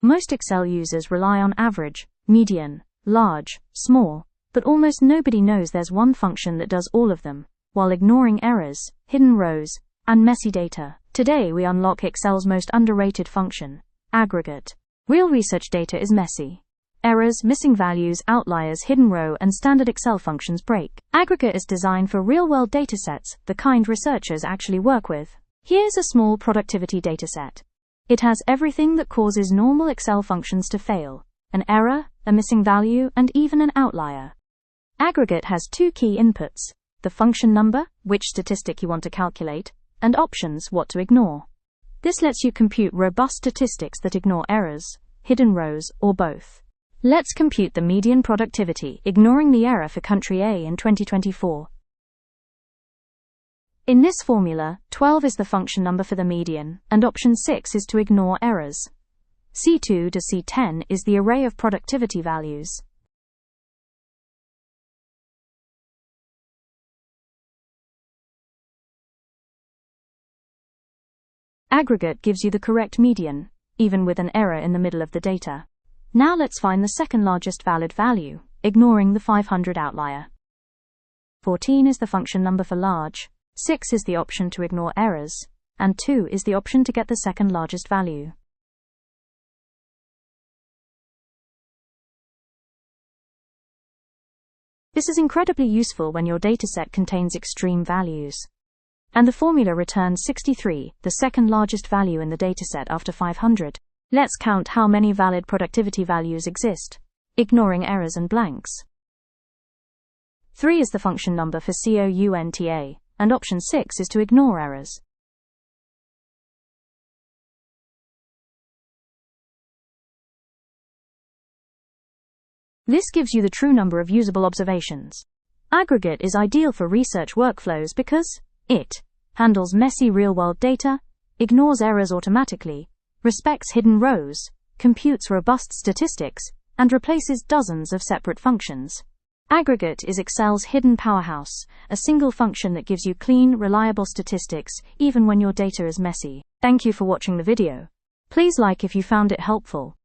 Most Excel users rely on average, median, large, small, but almost nobody knows there's one function that does all of them, while ignoring errors, hidden rows, and messy data. Today we unlock Excel's most underrated function, aggregate. Real research data is messy. Errors, missing values, outliers, hidden row, and standard Excel functions break. Aggregate is designed for real-world datasets, the kind researchers actually work with. Here's a small productivity dataset. It has everything that causes normal Excel functions to fail: an error, a missing value, and even an outlier. Aggregate has two key inputs: the function number, which statistic you want to calculate, and options, what to ignore. This lets you compute robust statistics that ignore errors, hidden rows, or both. Let's compute the median productivity, ignoring the error for country A in 2024. In this formula, 12 is the function number for the median, and option 6 is to ignore errors. C2 to C10 is the array of productivity values. Aggregate gives you the correct median, even with an error in the middle of the data. Now let's find the second largest valid value, ignoring the 500 outlier. 14 is the function number for large, 6 is the option to ignore errors, and 2 is the option to get the second largest value. This is incredibly useful when your dataset contains extreme values. And the formula returns 63, the second largest value in the dataset after 500. Let's count how many valid productivity values exist, ignoring errors and blanks. 3 is the function number for COUNTA, and option 6 is to ignore errors. This gives you the true number of usable observations. Aggregate is ideal for research workflows because it handles messy real-world data, ignores errors automatically, respects hidden rows, computes robust statistics, and replaces dozens of separate functions. Aggregate is Excel's hidden powerhouse, a single function that gives you clean, reliable statistics, even when your data is messy. Thank you for watching the video. Please like if you found it helpful,